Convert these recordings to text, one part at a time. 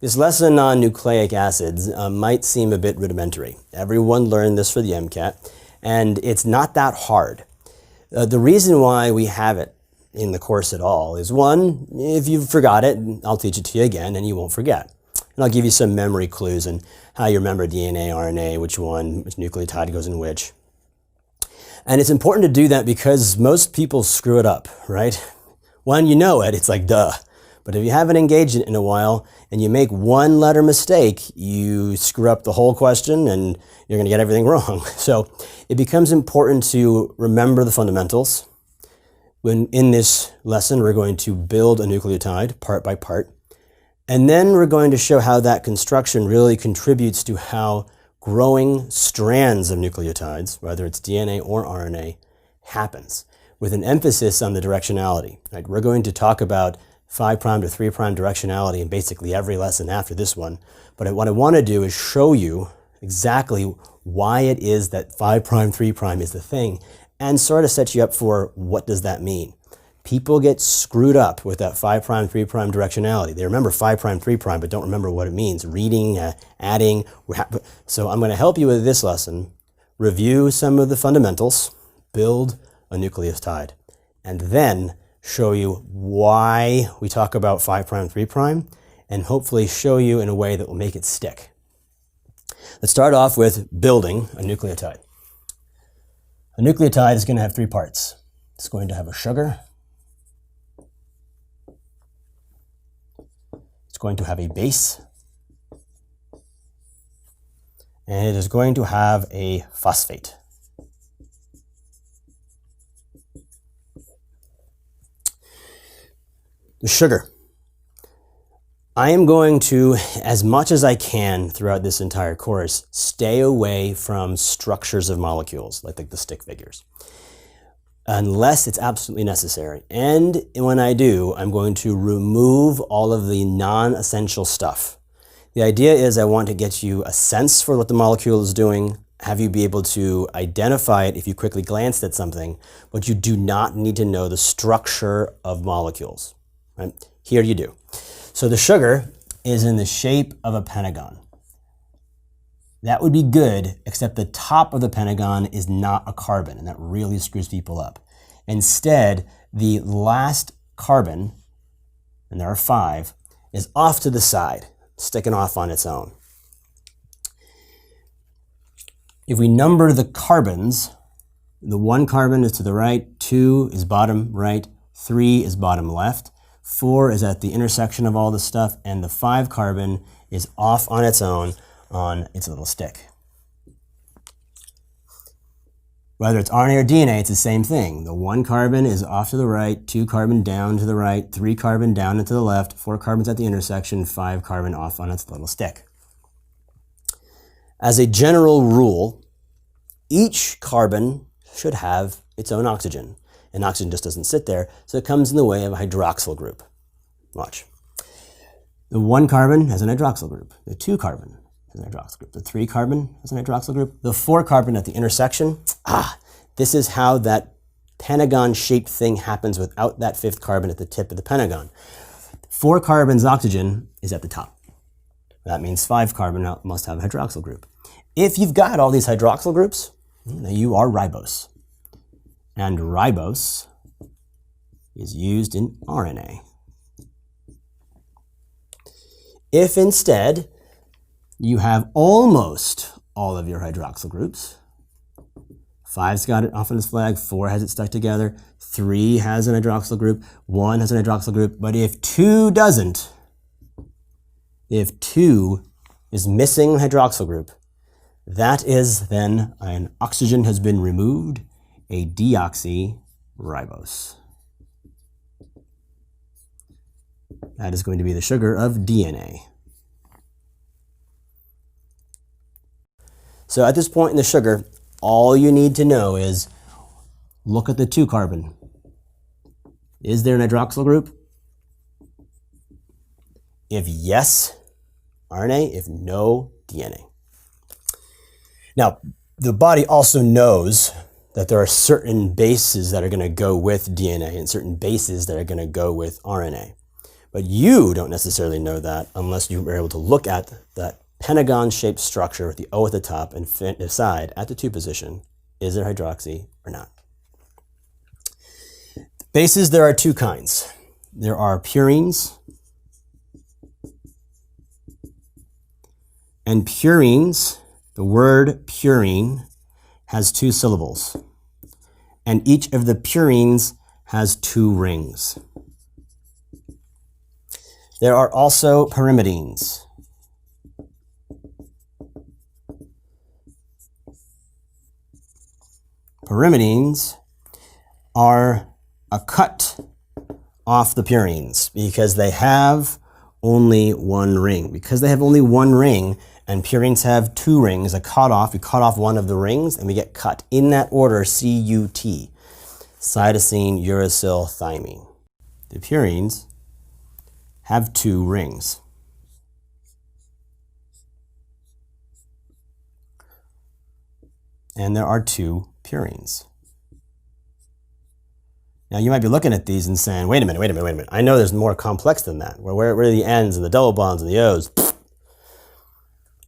This lesson on nucleic acids might seem a bit rudimentary. Everyone learned this for the MCAT, and it's not that hard. The reason why we have it in the course at all is, one, if you forgot it, I'll teach it to you again and you won't forget. And I'll give you some memory clues and how you remember DNA, RNA, which nucleotide goes in which. And it's important to do that because most people screw it up, right? When you know it, it's like duh. But if you haven't engaged it in a while and you make one letter mistake, you screw up the whole question and you're going to get everything wrong. So it becomes important to remember the fundamentals. When in this lesson, we're going to build a nucleotide part by part. And then we're going to show how that construction really contributes to how growing strands of nucleotides, whether it's DNA or RNA, happens, with an emphasis on the directionality. Right? We're going to talk about 5' to 3' directionality in basically every lesson after this one. But what I want to do is show you exactly why it is that 5', 3' is the thing, and sort of set you up for what does that mean. People get screwed up with that 5', 3' directionality. They remember 5', 3', but don't remember what it means. Reading, adding. So I'm going to help you with this lesson, review some of the fundamentals, build a nucleotide, and then show you why we talk about 5', 3', and hopefully show you in a way that will make it stick. Let's start off with building a nucleotide. A nucleotide is going to have 3 parts. It's going to have a sugar. It's going to have a base. And it is going to have a phosphate. The sugar. I am going to, as much as I can throughout this entire course, stay away from structures of molecules, like the stick figures, unless it's absolutely necessary. And when I do, I'm going to remove all of the non-essential stuff. The idea is I want to get you a sense for what the molecule is doing, have you be able to identify it if you quickly glanced at something, but you do not need to know the structure of molecules. Right? Here you do. So the sugar is in the shape of a pentagon. That would be good, except the top of the pentagon is not a carbon, and that really screws people up. Instead, the last carbon, and there are 5, is off to the side, sticking off on its own. If we number the carbons, the 1 carbon is to the right, 2 is bottom right, 3 is bottom left, 4 is at the intersection of all this stuff, and the 5 carbon is off on its own on its little stick. Whether it's RNA or DNA, it's the same thing. The 1 carbon is off to the right, 2 carbon down to the right, 3 carbon down and to the left, 4 carbons at the intersection, 5 carbon off on its little stick. As a general rule, each carbon should have its own oxygen. And oxygen just doesn't sit there, so it comes in the way of a hydroxyl group. Watch. The 1 carbon has an hydroxyl group. The 2 carbon has an hydroxyl group. The 3 carbon has an hydroxyl group. The 4 carbon at the intersection, this is how that pentagon-shaped thing happens without that 5th carbon at the tip of the pentagon. 4 carbon's oxygen is at the top. That means 5 carbon must have a hydroxyl group. If you've got all these hydroxyl groups, you are ribose. And ribose is used in RNA. If instead you have almost all of your hydroxyl groups, 5's got it off on its flag, 4 has it stuck together, 3 has an hydroxyl group, 1 has an hydroxyl group, but if 2 doesn't, if 2 is missing hydroxyl group, that is then an oxygen has been removed, a deoxyribose. That is going to be the sugar of DNA. So at this point in the sugar, all you need to know is look at the 2 carbon. Is there an hydroxyl group? If yes, RNA. If no, DNA. Now, the body also knows that there are certain bases that are going to go with DNA and certain bases that are going to go with RNA. But you don't necessarily know that unless you were able to look at that pentagon-shaped structure with the O at the top and decide at the 2 position, is it hydroxy or not? Bases, there are 2 kinds. There are purines, and purines, the word purine has 2 syllables, and each of the purines has 2 rings. There are also pyrimidines. Pyrimidines are a cut off the purines because they have only 1 ring. Because they have only 1 ring and purines have 2 rings, a cutoff, we cut off one of the rings and we get cut. In that order, CUT, cytosine, uracil, thymine. The purines have 2 rings. And there are 2 purines. Now you might be looking at these and saying, wait a minute. I know there's more complex than that. Where are the N's and the double bonds and the O's?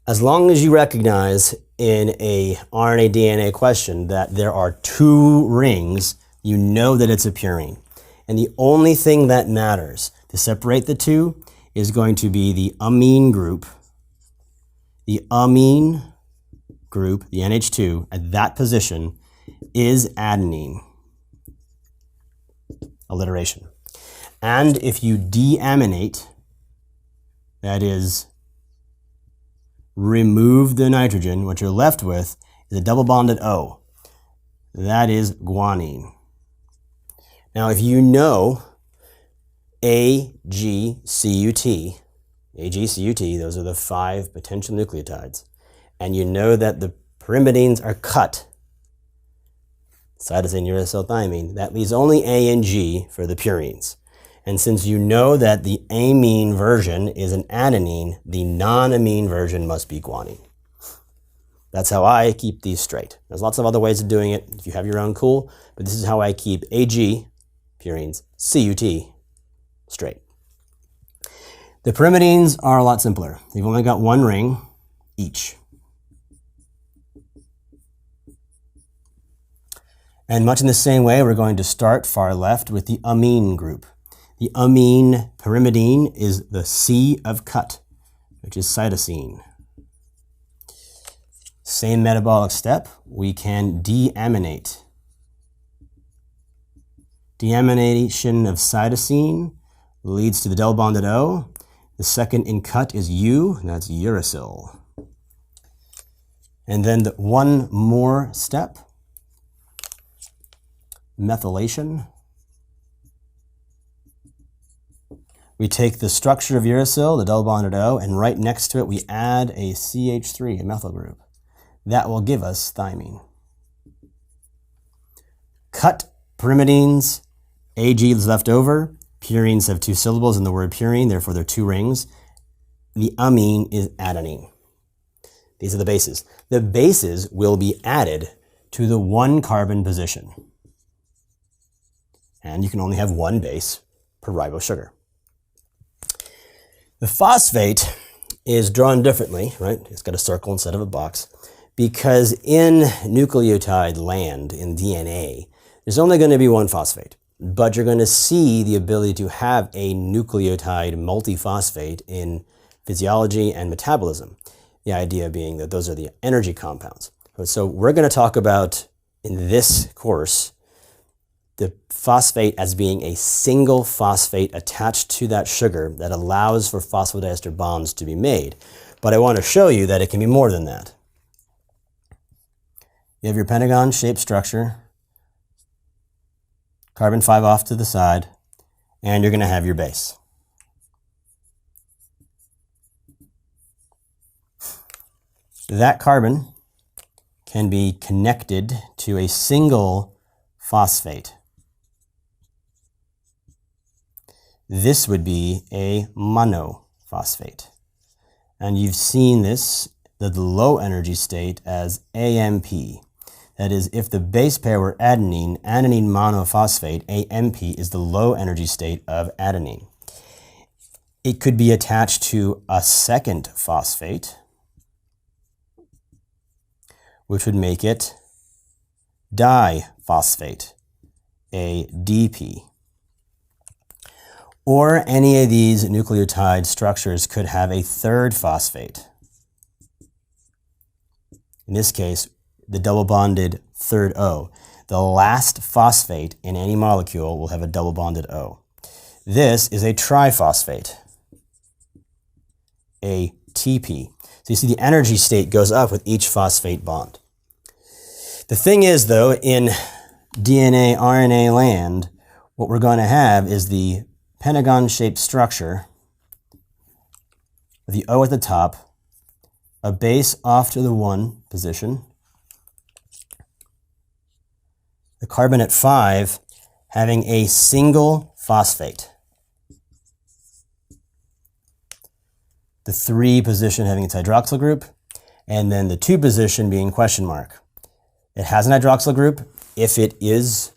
As long as you recognize in a RNA DNA question that there are 2 rings, you know that it's a purine. And the only thing that matters to separate the 2 is going to be the amine group. The amine group, the NH2, at that position is adenine. Alliteration. And if you deaminate, that is, remove the nitrogen, what you're left with is a double bonded O. That is guanine. Now, if you know AGCUT, those are the 5 potential nucleotides, and you know that the pyrimidines are cut, cytosine, uracil, thymine, that leaves only A and G for the purines. And since you know that the amine version is an adenine, the non-amine version must be guanine. That's how I keep these straight. There's lots of other ways of doing it. If you have your own, cool. But this is how I keep AG, purines, CUT, straight. The pyrimidines are a lot simpler. They've only got 1 ring each. And much in the same way, we're going to start far left with the amine group. The amine pyrimidine is the C of cut, which is cytosine. Same metabolic step, we can deaminate. Deamination of cytosine leads to the double bonded O. The second in cut is U, and that's uracil. And then one more step, methylation. We take the structure of uracil, the double bonded O, and right next to it we add a CH3, a methyl group. That will give us thymine. Cut pyrimidines, AG is left over. Purines have 2 syllables in the word purine, therefore they're 2 rings. The amine is adenine. These are the bases. The bases will be added to the 1 carbon position. And you can only have 1 base per ribose sugar. The phosphate is drawn differently, right? It's got a circle instead of a box, because in nucleotide land, in DNA, there's only going to be 1 phosphate. But you're going to see the ability to have a nucleotide multiphosphate in physiology and metabolism. The idea being that those are the energy compounds. So we're going to talk about, in this course, the phosphate as being a single phosphate attached to that sugar that allows for phosphodiester bonds to be made. But I want to show you that it can be more than that. You have your pentagon-shaped structure, carbon 5 off to the side, and you're going to have your base. That carbon can be connected to a single phosphate. This would be a monophosphate. And you've seen this, the low energy state, as AMP. That is, if the base pair were adenine, adenine monophosphate, AMP is the low energy state of adenine. It could be attached to a second phosphate, which would make it diphosphate, ADP. Or any of these nucleotide structures could have a third phosphate. In this case, the double bonded third O. The last phosphate in any molecule will have a double bonded O. This is a triphosphate, ATP. So you see the energy state goes up with each phosphate bond. The thing is, though, in DNA, RNA land, what we're going to have is the pentagon-shaped structure, the O at the top, a base off to the 1 position, the carbon at 5 having a single phosphate, the 3 position having its hydroxyl group, and then the 2 position being question mark. It has an hydroxyl group if it is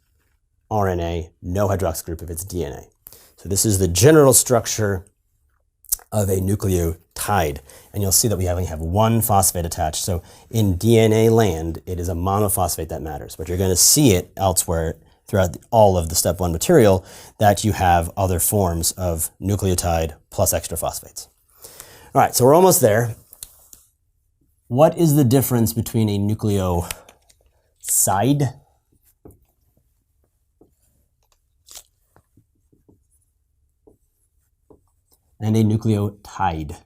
RNA, no hydroxyl group if it's DNA. So this is the general structure of a nucleotide. And you'll see that we only have 1 phosphate attached. So in DNA land, it is a monophosphate that matters. But you're going to see it elsewhere throughout all of the step 1 material that you have other forms of nucleotide plus extra phosphates. All right, so we're almost there. What is the difference between a nucleoside and a nucleotide?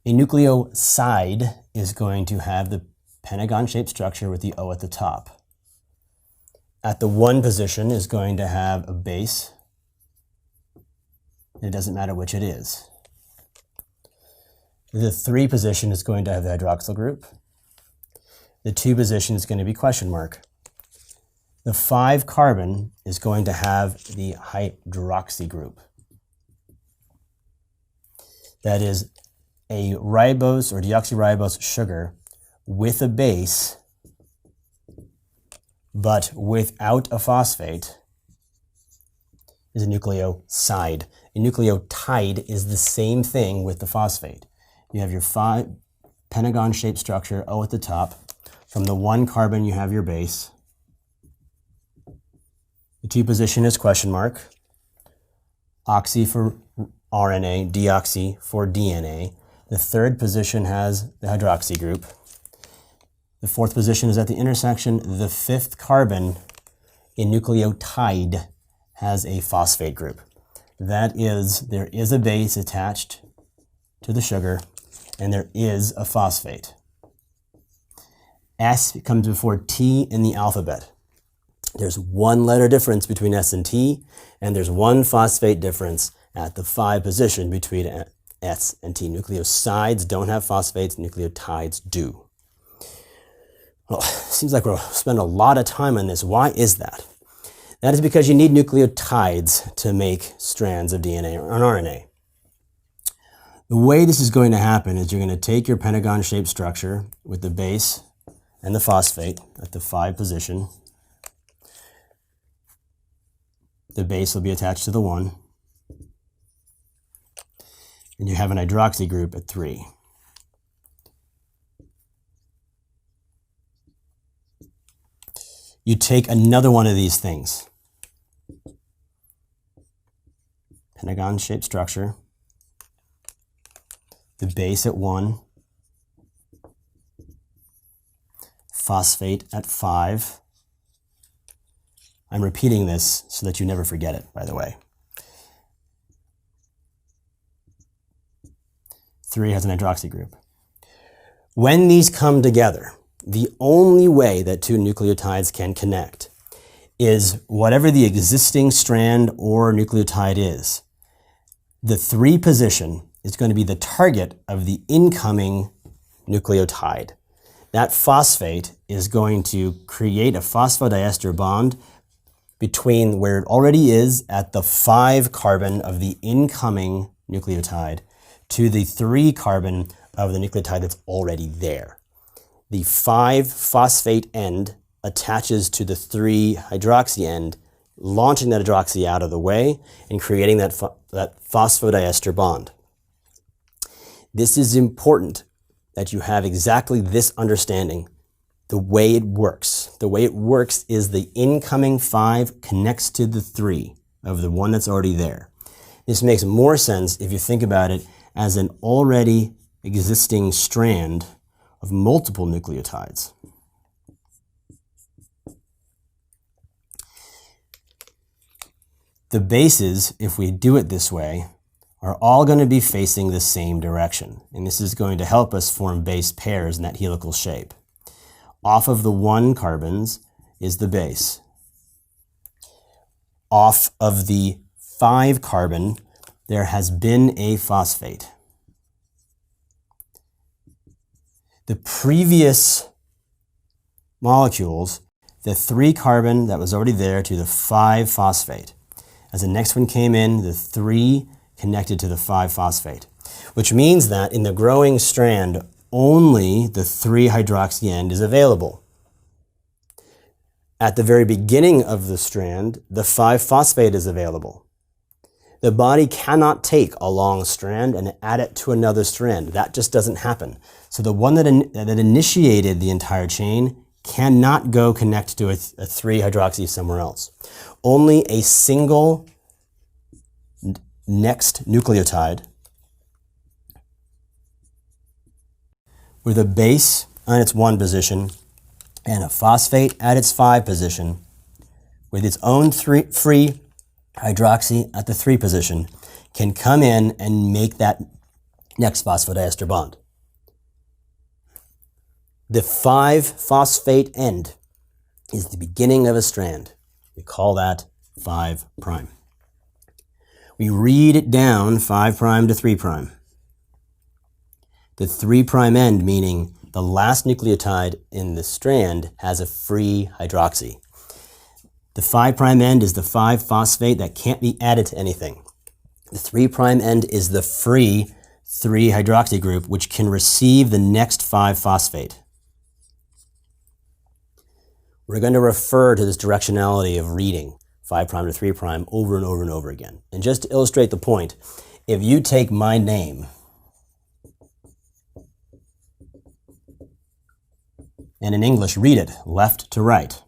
A nucleoside is going to have the pentagon-shaped structure with the O at the top. At the 1 position is going to have a base. It doesn't matter which it is. The 3 position is going to have the hydroxyl group. The 2 position is going to be question mark. The 5 carbon is going to have the hydroxy group. That is a ribose or deoxyribose sugar with a base, but without a phosphate, is a nucleoside. A nucleotide is the same thing with the phosphate. You have your 5 pentagon-shaped structure, O at the top. From the 1 carbon, you have your base. The 2 position is question mark. Oxy for RNA, deoxy for DNA. The 3rd position has the hydroxy group. The 4th position is at the intersection. The 5th carbon in nucleotide has a phosphate group. That is, there is a base attached to the sugar, and there is a phosphate. S comes before T in the alphabet. There's 1 letter difference between S and T, and there's 1 phosphate difference at the 5 position between S and T. Nucleosides don't have phosphates, nucleotides do. Well, seems like we'll spend a lot of time on this. Why is that? That is because you need nucleotides to make strands of DNA or RNA. The way this is going to happen is you're going to take your pentagon-shaped structure with the base and the phosphate at the 5 position. The base will be attached to the 1. And you have an hydroxy group at 3. You take another one of these things. Pentagon-shaped structure. The base at 1. Phosphate at 5. I'm repeating this so that you never forget it, by the way. 3 has an hydroxy group. When these come together, the only way that 2 nucleotides can connect is whatever the existing strand or nucleotide is. The 3 position is going to be the target of the incoming nucleotide. That phosphate is going to create a phosphodiester bond between where it already is at the 5 carbon of the incoming nucleotide to the 3 carbon of the nucleotide that's already there. The 5 phosphate end attaches to the 3-hydroxy end, launching that hydroxy out of the way and creating that phosphodiester bond. This is important that you have exactly this understanding, the way it works. The way it works is the incoming 5 connects to the 3 of the one that's already there. This makes more sense if you think about it as an already existing strand of multiple nucleotides. The bases, if we do it this way, are all going to be facing the same direction. And this is going to help us form base pairs in that helical shape. Off of the 1 carbons is the base. Off of the 5 carbon, there has been a phosphate. The previous molecules, the 3 carbon that was already there to the 5 phosphate. As the next one came in, the 3 connected to the 5 phosphate, which means that in the growing strand, only the 3-hydroxy end is available. At the very beginning of the strand, the 5-phosphate is available. The body cannot take a long strand and add it to another strand. That just doesn't happen. So the one that initiated the entire chain cannot go connect to a 3-hydroxy somewhere else. Only a single next nucleotide with a base on its 1 position and a phosphate at its 5 position with its own free hydroxy at the 3 position can come in and make that next phosphodiester bond. The 5-phosphate end is the beginning of a strand. We call that 5'. We read it down 5' to 3'. The 3' end, meaning the last nucleotide in the strand, has a free hydroxy. The 5' end is the 5-phosphate that can't be added to anything. The 3' end is the free 3-hydroxy group, which can receive the next 5-phosphate. We're going to refer to this directionality of reading 5' to 3' over and over and over again. And just to illustrate the point, if you take my name and in English read it left to right,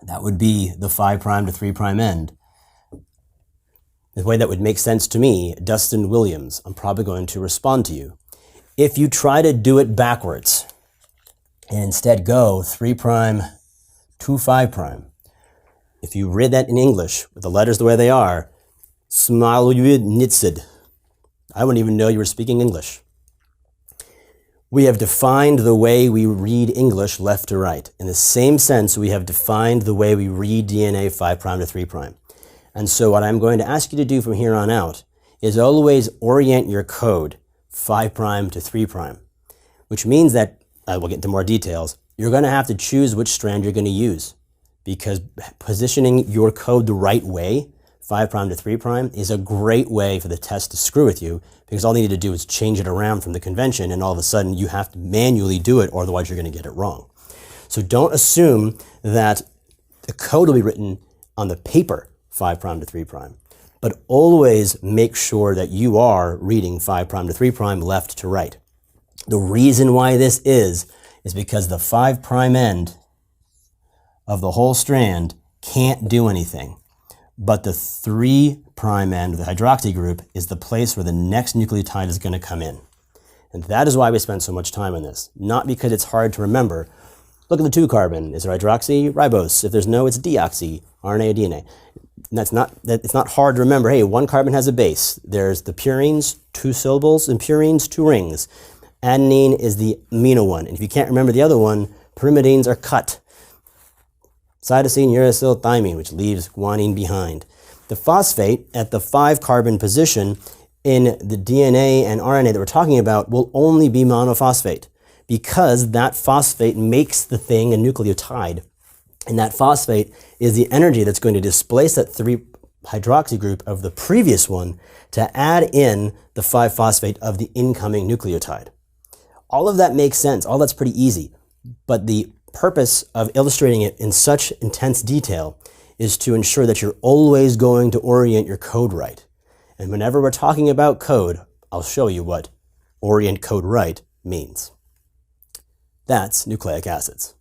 that would be the 5' to 3' end. The way that would make sense to me, Dustin Williams, I'm probably going to respond to you. If you try to do it backwards and instead go 3' to 5', if you read that in English with the letters the way they are, smalujnitsid, I wouldn't even know you were speaking English. We have defined the way we read English left to right. In the same sense, we have defined the way we read DNA 5' to 3'. And so what I'm going to ask you to do from here on out is always orient your code 5' to 3', which means that, I will get into more details, you're going to have to choose which strand you're going to use, because positioning your code the right way, 5' to 3', is a great way for the test to screw with you, because all you need to do is change it around from the convention, and all of a sudden you have to manually do it, or otherwise you're going to get it wrong. So don't assume that the code will be written on the paper 5' to 3', but always make sure that you are reading 5' to 3' left to right. The reason why this is because the 5' end of the whole strand can't do anything. But the 3' end of the hydroxy group is the place where the next nucleotide is going to come in. And that is why we spend so much time on this. Not because it's hard to remember. Look at the 2 carbon. Is there hydroxy? Ribose. If there's no, it's deoxy, RNA or DNA. And it's not hard to remember. Hey, 1 carbon has a base. There's the purines, 2 syllables, and purines, 2 rings. Adenine is the amino one. And if you can't remember the other one, pyrimidines are cut. Cytosine, uracil, thymine, which leaves guanine behind. The phosphate at the 5 carbon position in the DNA and RNA that we're talking about will only be monophosphate, because that phosphate makes the thing a nucleotide. And that phosphate is the energy that's going to displace that 3-hydroxy group of the previous one to add in the 5-phosphate of the incoming nucleotide. All of that makes sense. All that's pretty easy. But the purpose of illustrating it in such intense detail is to ensure that you're always going to orient your code right. And whenever we're talking about code, I'll show you what orient code right means. That's nucleic acids.